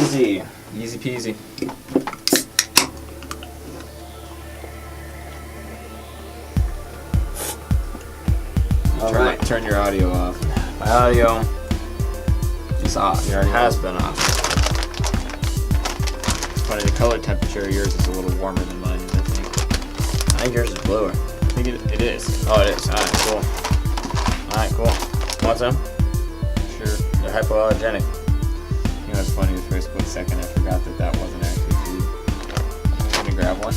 easy. Easy peasy. Turn your audio off. My audio is off. It already has been off. It's funny, the color temperature of yours is a little warmer than mine is, I think. I think yours is bluer. I think it is. Oh, it is. Alright, cool. Alright, cool. Want some? Sure. They're hypoallergenic. You know what's funny is for a split second I forgot that wasn't actually food. I'm gonna grab one.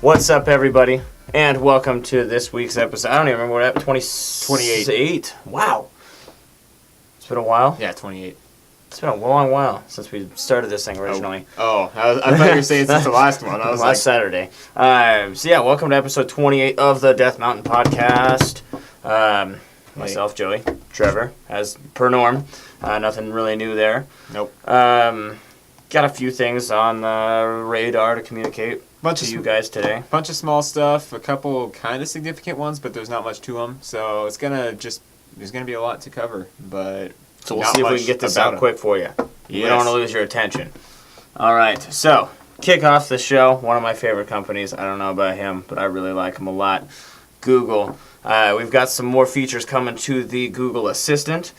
What's up, everybody? And welcome to this week's episode. I don't even remember what happened. 28. Wow. It's been a while. Yeah, 28. It's been a long while since we started this thing originally. Oh, I thought you were saying since the last one. I was last Saturday. So yeah, welcome to episode 28 of the Death Mountain Podcast. Myself, Joey, Trevor, as per norm. Nothing really new there. Nope. Got a few things on the radar to communicate to you guys today. Bunch of small stuff, a couple kind of significant ones, but there's not much to them. So there's gonna be a lot to cover, but so we'll see if we can get this out quick for you. You don't want to lose your attention. All right, so kick off the show. One of my favorite companies. I don't know about him, but I really like him a lot. Google. We've got some more features coming to the Google Assistant,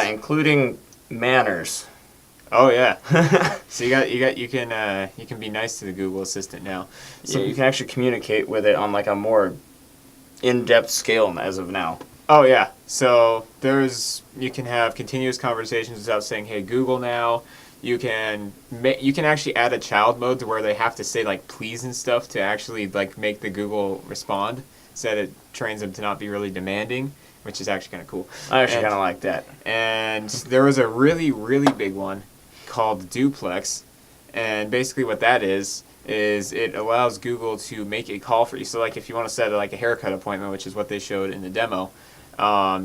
including manners. Oh yeah. So you can be nice to the Google Assistant now. So you can actually communicate with it on like a more in-depth scale as of now. Oh yeah. So you can have continuous conversations without saying "Hey Google" now. You can actually add a child mode to where they have to say like please and stuff to actually like make the Google respond. So that it trains them to not be really demanding, which is actually kind of cool. I actually kind of like that. And there was a really, really big one called Duplex. And basically what that is it allows Google to make a call for you. So like if you want to set like a haircut appointment, which is what they showed in the demo,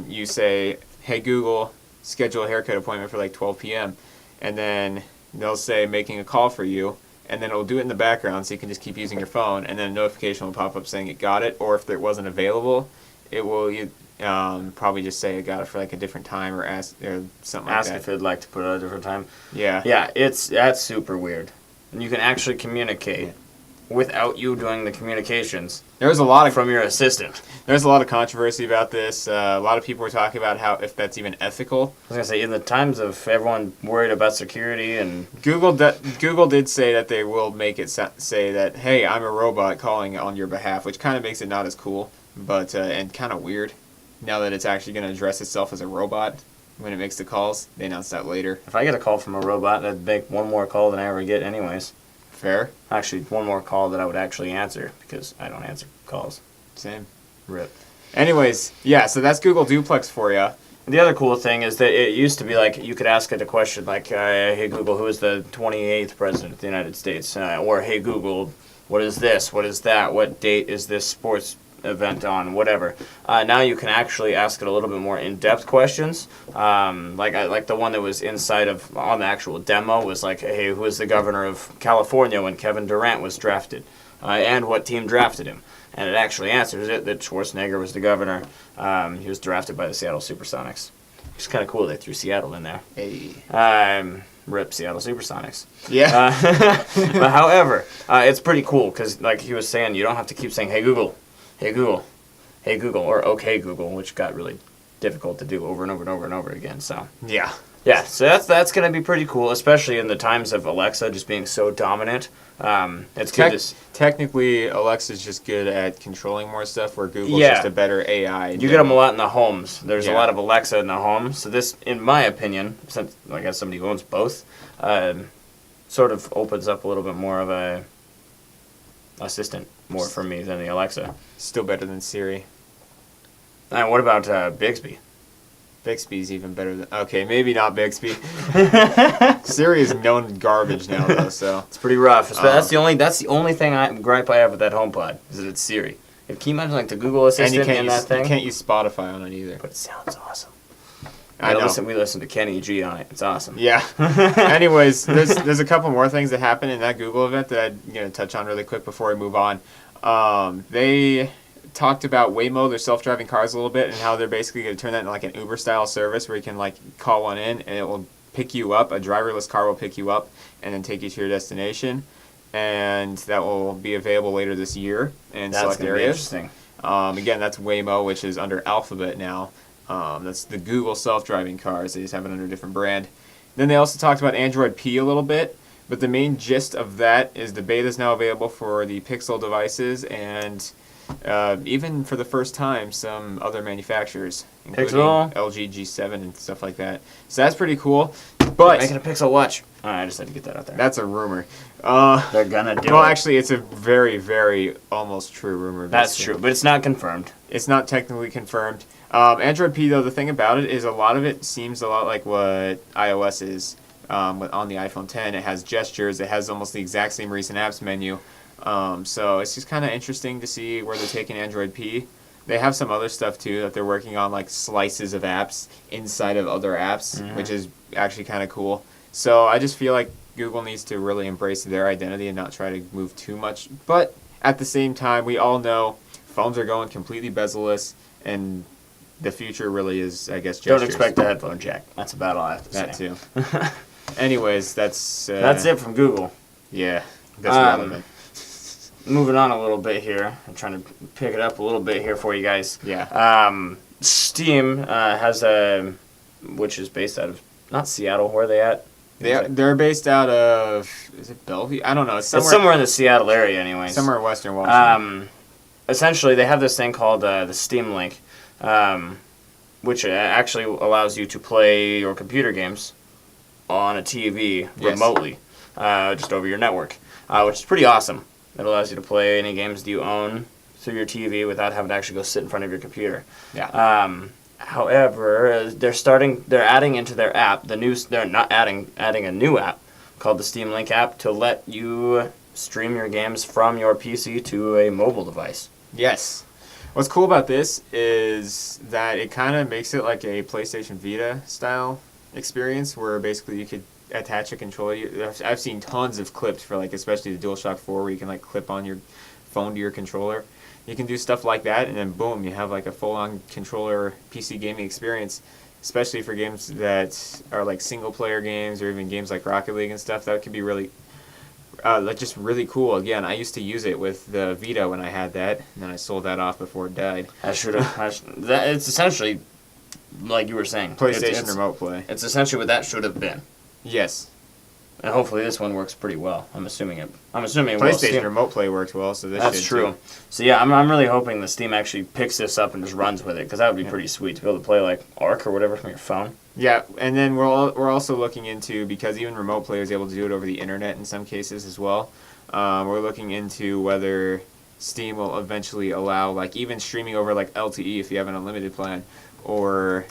you say, hey Google, schedule a haircut appointment for like 12 p.m. And then they'll say making a call for you. And then it'll do it in the background so you can just keep using your phone, and then a notification will pop up saying it got it, or if it wasn't available, it will probably just say it got it for like a different time or ask or something like that. Ask if it'd like to put it at a different time. Yeah. Yeah, that's super weird. And you can actually communicate without you doing the communications. There's a lot from your assistant. There's a lot of controversy about this. A lot of people were talking about if that's even ethical. I was gonna say, in the times of everyone worried about security and Google did say that they will make it say that, hey, I'm a robot calling on your behalf, which kind of makes it not as cool, but and kind of weird. Now that it's actually going to address itself as a robot when it makes the calls, they announced that later. If I get a call from a robot, that'd make one more call than I ever get, anyways. Fair. Actually, one more call that I would actually answer, because I don't answer calls. Same. RIP. Anyways, yeah, so that's Google Duplex for you. The other cool thing is that it used to be like you could ask it a question like, hey Google, who is the 28th president of the United States? Or hey Google, what is this? What is that? What date is this sports event on? Whatever. Now you can actually ask it a little bit more in-depth questions. Like the one that was inside of on the actual demo was like, hey, who is the governor of California when Kevin Durant was drafted, and what team drafted him? And it actually answers it that Schwarzenegger was the governor. He was drafted by the Seattle Supersonics. It's kind of cool they threw Seattle in there. Hey. RIP Seattle Supersonics. Yeah. But however, it's pretty cool because like he was saying, you don't have to keep saying, hey Google, hey Google, hey Google, or okay Google, which got really difficult to do over and over and over and over again. So yeah, so that's going to be pretty cool, especially in the times of Alexa just being so dominant. It's good to technically Alexa's just good at controlling more stuff, where Google's just a better AI. You get them a lot in the homes. There's a lot of Alexa in the home. So this, in my opinion, since like as somebody who owns both, sort of opens up a little bit more of a assistant more for me than the Alexa. Still better than Siri. And what about Bixby? Bixby's even better than... Okay, maybe not Bixby. Siri is known garbage now, though, so... It's pretty rough. That's the only gripe I have with that HomePod, is that it's Siri. Can you imagine, like, the Google Assistant in that thing? You can't use Spotify on it either. But it sounds awesome. I know. We listen to Kenny G on it. It's awesome. Yeah. Anyways, there's a couple more things that happened in that Google event that I'd touch on really quick before we move on. They talked about Waymo, their self-driving cars, a little bit, and how they're basically going to turn that into like an Uber-style service where you can like call one in and it will pick you up. A driverless car will pick you up and then take you to your destination, and that will be available later this year in That's select gonna be areas. interesting. Again, that's Waymo, which is under Alphabet now. That's the Google self-driving cars. They just have it under a different brand. Then they also talked about Android P a little bit, but the main gist of that is the beta is now available for the Pixel devices and even for the first time some other manufacturers, including Pixel? LG G7 and stuff like that. So that's pretty cool. But Making a Pixel Watch. I just had to get that out there. that's a rumor. They're gonna do Well, it. actually, it's a very, very almost true rumor. That's true, but it's not confirmed. It's not technically confirmed. Android P, though, the thing about it is a lot of it seems a lot like what iOS is on the iPhone 10. It has gestures. It has almost the exact same recent apps menu. So it's just kind of interesting to see where they're taking Android P. They have some other stuff, too, that they're working on, like slices of apps inside of other apps, which is actually kind of cool. So I just feel like Google needs to really embrace their identity and not try to move too much. But at the same time, we all know phones are going completely bezel-less, and the future really is, I guess, gestures. Don't expect a headphone jack. That's about all I have to That say. too. Anyways, that's... That's it from Google. Yeah, that's relevant. Moving on a little bit here. I'm trying to pick it up a little bit here for you guys. Yeah. Steam has a, which is based out of, not Seattle. Where are they at? They're based out of... Is it Bellevue? I don't know. It's It's somewhere in the Seattle area, anyways. somewhere in Western Washington. Essentially, they have this thing called the Steam Link, which actually allows you to play your computer games on a TV remotely, just over your network, which is pretty awesome. It allows you to play any games that you own through your TV without having to actually go sit in front of your computer. Yeah. However, they're adding into their app adding a new app called the Steam Link app to let you stream your games from your PC to a mobile device. Yes. What's cool about this is that it kind of makes it like a PlayStation Vita style experience where basically you could attach a controller. I've seen tons of clips for like especially the DualShock 4 where you can like clip on your phone to your controller. You can do stuff like that and then boom, you have like a full-on controller PC gaming experience, especially for games that are like single-player games or even games like Rocket League and stuff. That could be really like just really cool. Again, I used to use it with the Vita when I had that, and then I sold that off before it died. It's essentially, like you were saying, PlayStation Remote Play. It's essentially what that should have been, Yes. and hopefully this one works pretty well. I'm assuming it will. PlayStation Remote Play worked well, so this That's should true. too. So yeah, I'm really hoping the Steam actually picks this up and just runs with it, because that would be pretty sweet to be able to play like Ark or whatever from your phone. Yeah, and then we're also looking into, because even Remote Play is able to do it over the internet in some cases as well. We're looking into whether Steam will eventually allow like even streaming over like LTE if you have an unlimited plan, or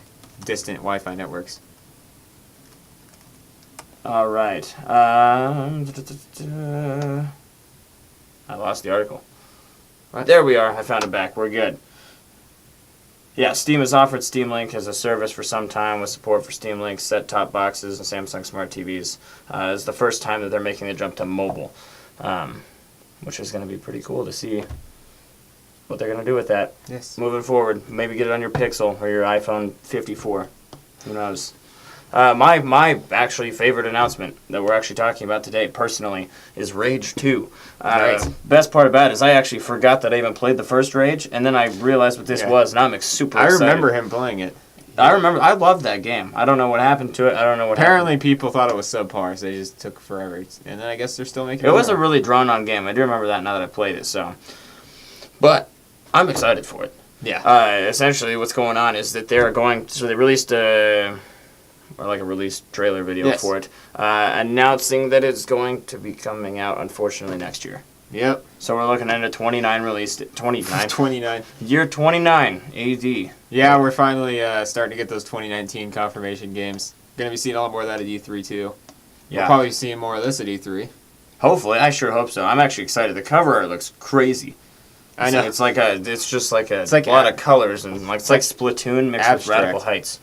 distant Wi-Fi networks. All right. I lost the article. What? There we are. I found it back. We're good. Yeah, Steam has offered Steam Link as a service for some time with support for Steam Link set-top boxes and Samsung Smart TVs. It's the first time that they're making the jump to mobile, which is going to be pretty cool to see what they're going to do with that. Yes. Moving forward, maybe get it on your Pixel or your iPhone 54. Who knows? My actually favorite announcement that we're actually talking about today, personally, is Rage 2. Right. Best part about it is I actually forgot that I even played the first Rage, and then I realized what this was, and I'm super excited. I remember him playing it. I loved that game. I don't know what happened to it. I don't know what Apparently people thought it was subpar, so they just took forever. And then I guess they're still making it. It was a really drawn-on game. I do remember that now that I played it, so. But I'm excited for it. Yeah. Essentially, what's going on is that they're going... So they released a release trailer video for it, announcing that it's going to be coming out, unfortunately, next year. Yep. So we're looking at a 29 released... 29? 29. Year 29 AD. Yeah, we're finally starting to get those 2019 confirmation games. Going to be seeing a lot more of that at E3, too. Yeah. We'll probably see more of this at E3. Hopefully. I sure hope so. I'm actually excited. The cover art looks crazy. I know. It's like a like lot of colors, and it's like Splatoon mixed with abstract. Radical Heights.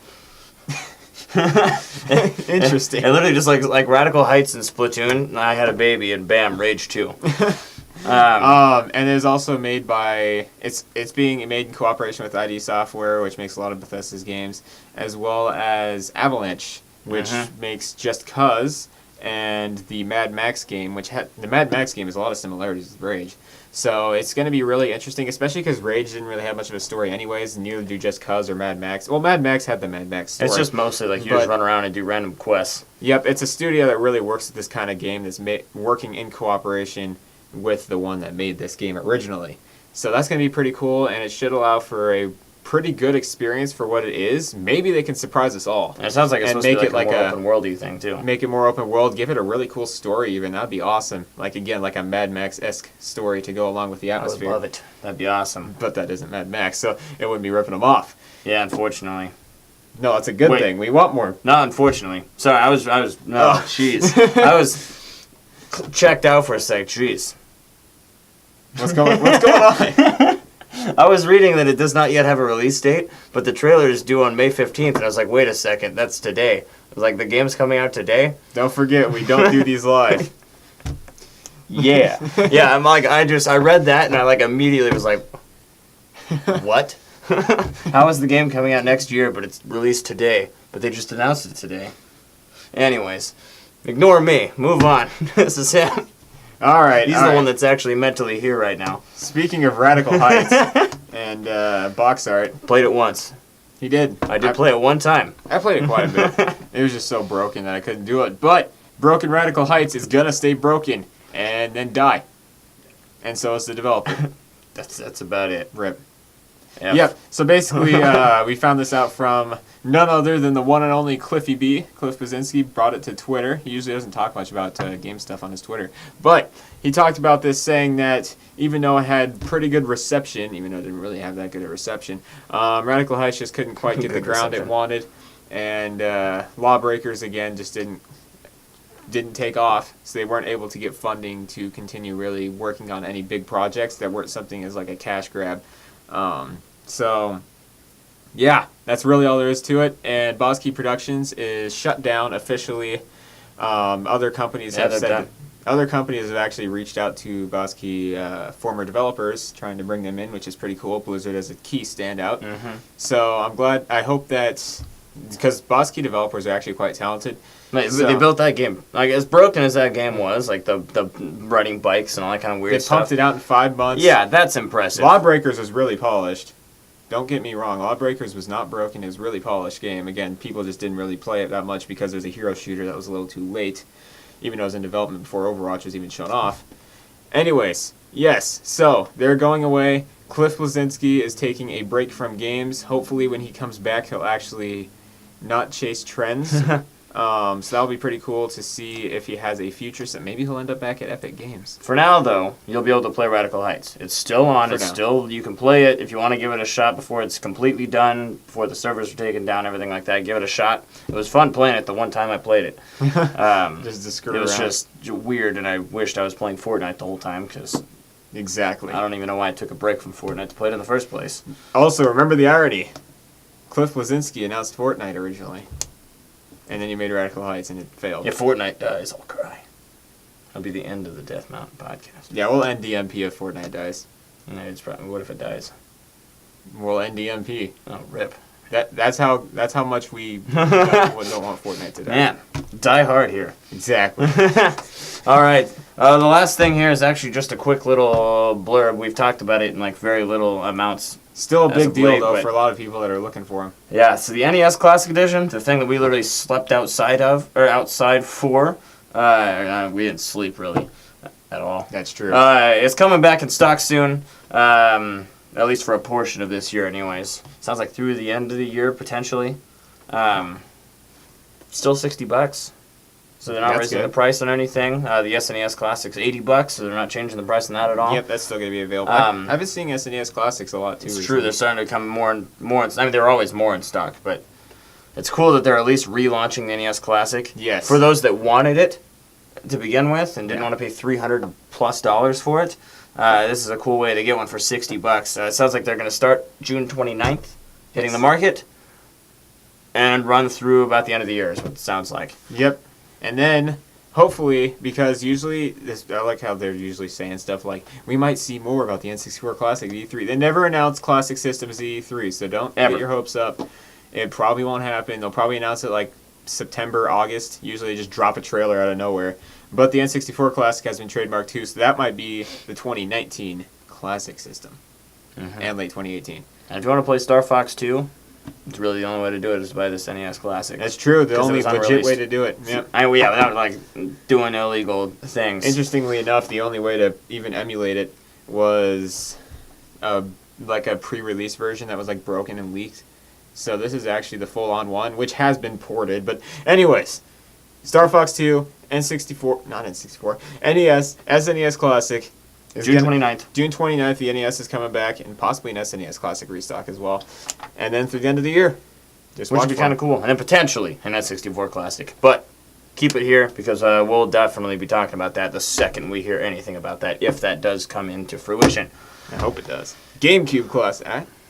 Interesting. And literally just like Radical Heights and Splatoon, I had a baby and bam, Rage 2. And it's also made by it's being made in cooperation with ID Software, which makes a lot of Bethesda's games, as well as Avalanche, which makes Just Cause and the Mad Max game, which the Mad Max game has a lot of similarities with Rage. So it's going to be really interesting, especially because Rage didn't really have much of a story anyways, and neither do Just Cause or Mad Max. Well, Mad Max had the Mad Max story. It's just mostly like you just run around and do random quests. Yep, it's a studio that really works with this kind of game that's working in cooperation with the one that made this game originally. So that's going to be pretty cool, and it should allow for a pretty good experience for what it is. Maybe they can surprise us all. And it sounds like it's supposed to be like a more open worldy thing too. Make it more open world, give it a really cool story even. That'd be awesome. Like again, like a Mad Max-esque story to go along with the atmosphere. I would love it. That'd be awesome. But that isn't Mad Max, so it wouldn't be ripping them off. Yeah, unfortunately. No, it's a good thing. We want more. No, unfortunately. Sorry, I was no, jeez. I was checked out for a sec. Jeez. What's going on? I was reading that it does not yet have a release date, but the trailer is due on May 15th, and I was like, wait a second, that's today. I was like, the game's coming out today? Don't forget, we don't do these live. Yeah. Yeah, I'm like, I read that, and I like immediately was like, what? How is the game coming out next year, but it's released today? But they just announced it today. Anyways, ignore me. Move on. This is him. All right. He's the one that's actually mentally here right now. Speaking of Radical Heights and box art, Played it once. he did. I did play it one time. I played it quite a bit. It was just so broken that I couldn't do it. But Broken Radical Heights is gonna stay broken and then die. And so is the developer. That's about it. Rip. Yep. So basically, we found this out from none other than the one and only Cliffy B. Cliff Blazinski brought it to Twitter. He usually doesn't talk much about game stuff on his Twitter. But he talked about this saying that even though it had pretty good reception, even though it didn't really have that good a reception, Radical Heights just couldn't quite get the ground it wanted. And Lawbreakers, again, just didn't take off, so they weren't able to get funding to continue really working on any big projects that weren't something as like a cash grab. So, yeah, that's really all there is to it. And Boss Key Productions is shut down officially. Other companies have said done. other companies have actually reached out to Boss Key former developers, trying to bring them in, which is pretty cool. Blizzard is a key standout. So I'm glad. I hope that because Boss Key developers are actually quite talented. They built that game. Like, as broken as that game was, like the riding bikes and all that kind of weird They stuff. pumped it out in 5 months. Yeah, that's impressive. Lawbreakers was really polished. Don't get me wrong, Lawbreakers was not broken. It was a really polished game. Again, people just didn't really play it that much because there's a hero shooter that was a little too late, even though it was in development before Overwatch was even shown off. Anyways, yes, so they're going away. Cliff Blazinski is taking a break from games. Hopefully when he comes back, he'll actually not chase trends. So that'll be pretty cool to see if he has a future. So maybe he'll end up back at Epic Games. For now, though, you'll be able to play Radical Heights. It's still on. For It's now. still, you can play it if you want to give it a shot before it's completely done, before the servers are taken down, everything like that. Give it a shot. It was fun playing it the one time I played it. Just to screw It was around. just weird, and I wished I was playing Fortnite the whole time because Exactly. I don't even know why I took a break from Fortnite to play it in the first place. Also, remember the irony. Cliff Blazinski announced Fortnite originally. And then he made Radical Heights and it failed. If Fortnite dies, I'll cry. That'll be the end of the Death Mountain podcast. Yeah, we'll end DMP if Fortnite dies. No, it's probably, what if it dies? We'll end DMP. Oh, rip. That's how much we don't want Fortnite to die. Man, die hard here. Exactly. All right. The last thing here is actually just a quick little blurb. We've talked about it in like very little amounts. Still a As big of deal late, though but- for a lot of people that are looking for them. Yeah, so the NES Classic Edition, the thing that we literally slept outside for. We didn't sleep really at all. That's true. It's coming back in stock soon. At least for a portion of this year, anyways. Sounds like through the end of the year potentially. Still $60. So they're not That's raising good. the price on anything. The SNES Classic's $80, so they're not changing the price on that at all. Yep, that's still going to be available. I've been seeing SNES Classics a lot too. It's recently. true. They're starting to come more and more. I mean, they're always more in stock, but it's cool that they're at least relaunching the NES Classic. Yes. For those that wanted it to begin with and didn't Yeah. want to pay $300+ for it, this is a cool way to get one for $60. It sounds like they're going to start June 29th, hitting the market. and run through about the end of the year is what it sounds like. Yep. And then, hopefully, because usually, I like how they're usually saying stuff like, we might see more about the N64 Classic at E3. They never announce Classic Systems at E3, so don't Ever. get your hopes up. It probably won't happen. They'll probably announce it like September, August. Usually they just drop a trailer out of nowhere. But the N64 Classic has been trademarked too, so that might be the 2019 Classic System. And late 2018. And if you want to play Star Fox 2, it's really the only way to do it is to buy this NES Classic. That's true. The 'Cause it only was legit unreleased. way to do it. Yep. Without like doing illegal things. Interestingly enough, the only way to even emulate it was like a pre-release version that was like broken and leaked. So this is actually the full-on one, which has been ported. But anyways, Star Fox 2, N64, not N64, NES, SNES Classic. is June gonna- 29th. June 29th, the NES is coming back, and possibly an SNES Classic restock as well. And then through the end of the year, just Which watch would be for kind it. of cool. And then potentially an N64 Classic. But keep it here because we'll definitely be talking about that the second we hear anything about that, if that does come into fruition. I hope it does. GameCube Classic.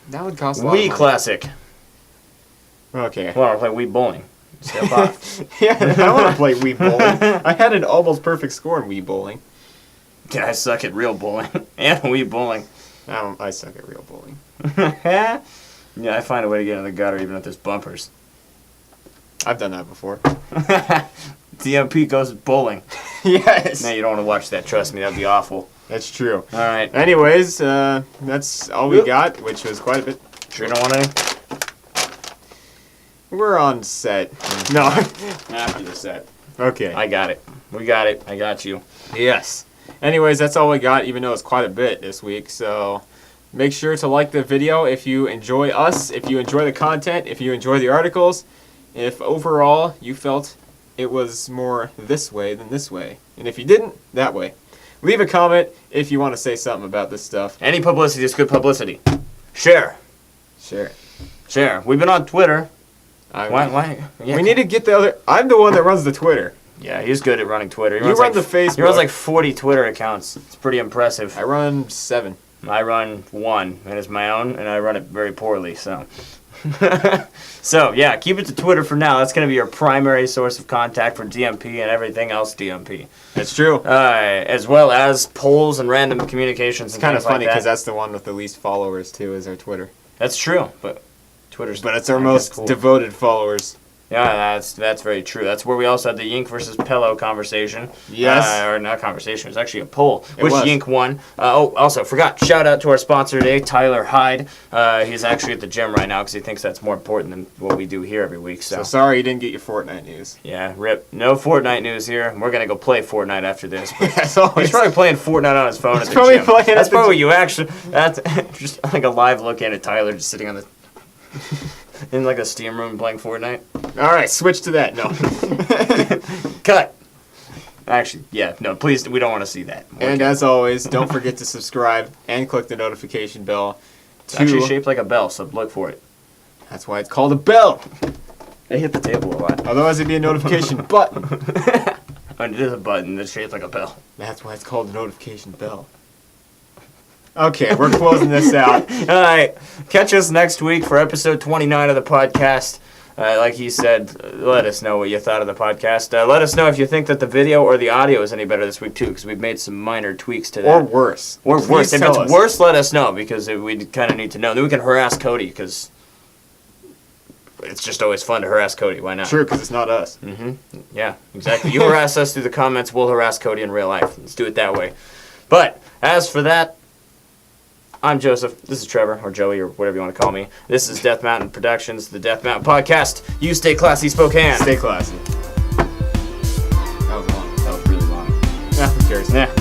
That would cost a lot of Wii money. Classic. Okay. Well, I'll play Wii Bowling. Step off. Yeah, I want to play Wii Bowling. I had an almost perfect score in Wii Bowling. Yeah, I suck at real bowling and Wii Bowling. I suck at real bowling. Yeah, I find a way to get in the gutter even if there's bumpers. I've done that before. DMP goes bowling. Yes. No, you don't want to watch that. Trust me, that'd be awful. That's true. All right. Anyways, that's all we Oop. got, which was quite a bit. Sure you don't want any? We're on set. No. After the set. Okay. I got it. We got it. I got you. Yes. Anyways, that's all we got, even though it's quite a bit this week. So make sure to like the video if you enjoy us, if you enjoy the content, if you enjoy the articles, if overall you felt it was more this way than this way. And if you didn't, that way. Leave a comment if you want to say something about this stuff. Any publicity is good publicity. Share. Sure. Share. We've been on Twitter. Why? Yeah, We need to get the other... I'm the one that runs the Twitter. Yeah, he's good at running Twitter. He You runs run like, the Facebook. He runs like 40 Twitter accounts. It's pretty impressive. I run 7. I run one, and it's my own, and I run it very poorly, so. So, yeah, keep it to Twitter for now. That's going to be your primary source of contact for DMP and everything else DMP. That's true. As well as polls and random communications. It's kind of funny because that. that's the one with the least followers, too, is our Twitter. That's true, but Twitter's... But it's our I guess, most cool. devoted followers. Yeah, that's very true. That's where we also had the Yink versus Pello conversation. Yes. Or not conversation, it was actually a poll, which was. Yink won. Also, forgot, shout out to our sponsor today, Tyler Hyde. He's actually at the gym right now because he thinks that's more important than what we do here every week. So So, sorry you didn't get your Fortnite news. yeah, rip. No Fortnite news here. We're going to go play Fortnite after this. But As always. he's probably playing Fortnite on his phone at He's the probably gym. playing at That's the probably what gym. you actually... That's just like a live look in at Tyler just sitting on the... in like a steam room playing Fortnite. All right, switch to that. No. Cut. Actually, yeah, no, please, we don't want to see that. And as always, don't forget to subscribe and click the notification bell. It's actually shaped like a bell, so look for it. That's why it's called a bell. They hit the table a lot. Otherwise, it'd be a notification button. And it is a button that's shaped like a bell. That's why it's called a notification bell. Okay, we're closing this out. All right, catch us next week for episode 29 of the podcast. Like he said, let us know what you thought of the podcast. Let us know if you think that the video or the audio is any better this week, too, because we've made some minor tweaks to that. Or worse. Or Please worse. If tell it's us. worse, let us know, because we kind of need to know. Then we can harass Cody, because it's just always fun to harass Cody. Why not? True, because it's not us. Yeah, exactly. You harass us through the comments, we'll harass Cody in real life. Let's do it that way. But, as for that, I'm Joseph. This is Trevor, or Joey, or whatever you want to call me. This is Death Mountain Productions, the Death Mountain Podcast. You stay classy, Spokane. Stay classy. That was long. That was really long. Yeah, who cares? Yeah.